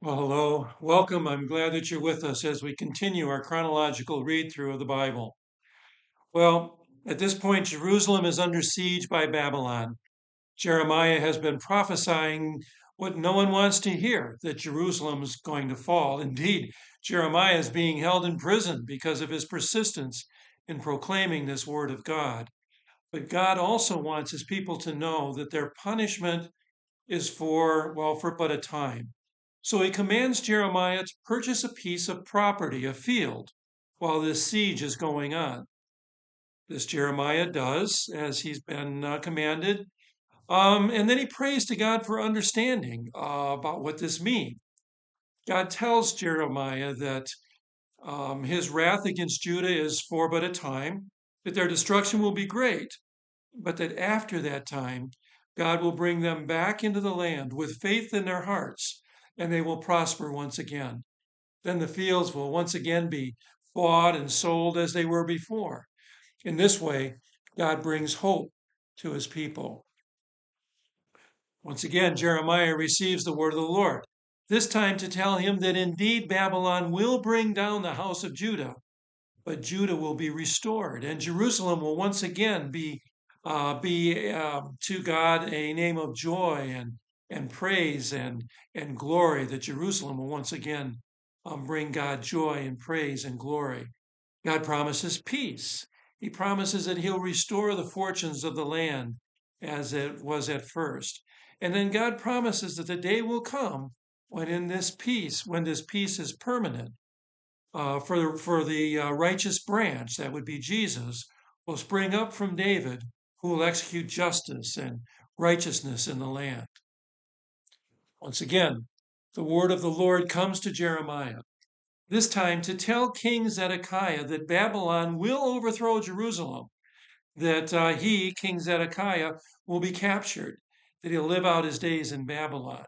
Well, hello, welcome. I'm glad that you're with us as we continue our chronological read through of the Bible. Well, at this point, Jerusalem is under siege by Babylon. Jeremiah has been prophesying what no one wants to hear, that Jerusalem is going to fall. Indeed, Jeremiah is being held in prison because of his persistence in proclaiming this word of God. But God also wants his people to know that their punishment is for but a time. So he commands Jeremiah to purchase a piece of property, a field, while this siege is going on. This Jeremiah does, as he's been commanded. And then he prays to God for understanding about what this means. God tells Jeremiah that his wrath against Judah is for but a time, that their destruction will be great, but that after that time, God will bring them back into the land with faith in their hearts, and they will prosper once again. Then the fields will once again be bought and sold as they were before. In this way, God brings hope to his people. Once again, Jeremiah receives the word of the Lord, this time to tell him that indeed Babylon will bring down the house of Judah, but Judah will be restored, and Jerusalem will once again be to God a name of joy and praise and glory. That Jerusalem will once again bring God joy and praise and glory. God promises peace. He promises that He'll restore the fortunes of the land as it was at first, and then God promises that the day will come when this peace is permanent for the righteous branch, that would be Jesus, will spring up from David, who will execute justice and righteousness in the land. Once again, the word of the Lord comes to Jeremiah, this time to tell King Zedekiah that Babylon will overthrow Jerusalem, that he, King Zedekiah, will be captured, that he'll live out his days in Babylon,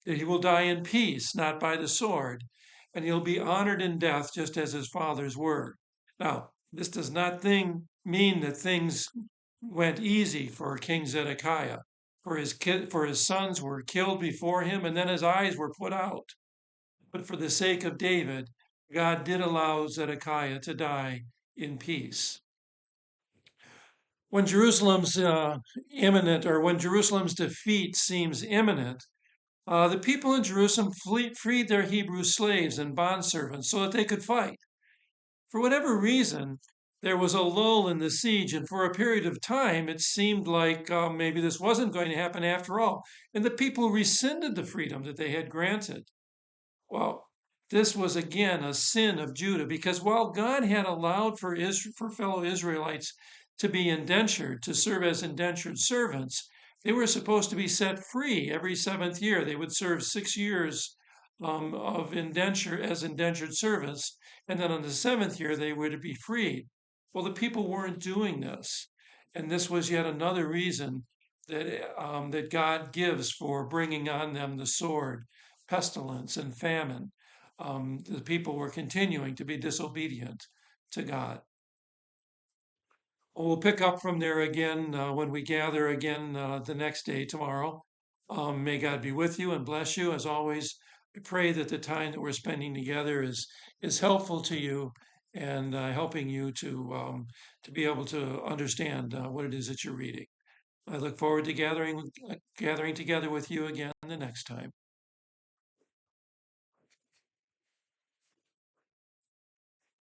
that he will die in peace, not by the sword, and he'll be honored in death just as his fathers were. Now, this does not mean that things went easy for King Zedekiah, for his sons were killed before him, and then his eyes were put out. But for the sake of David, God did allow Zedekiah to die in peace. When when Jerusalem's defeat seems imminent, the people in Jerusalem freed their Hebrew slaves and bondservants so that they could fight. For whatever reason, there was a lull in the siege, and for a period of time, it seemed like maybe this wasn't going to happen after all, and the people rescinded the freedom that they had granted. Well, this was again a sin of Judah, because while God had allowed for fellow Israelites to be indentured, to serve as indentured servants, they were supposed to be set free every seventh year. They would serve 6 years of indenture as indentured servants, and then on the seventh year they were to be freed. Well, the people weren't doing this, and this was yet another reason that God gives for bringing on them the sword, pestilence, and famine. The people were continuing to be disobedient to God. We'll pick up from there again when we gather again the next day tomorrow. May God be with you and bless you. As always, I pray that the time that we're spending together is helpful to you and helping you to be able to understand what it is that you're reading. I look forward to gathering together with you again the next time.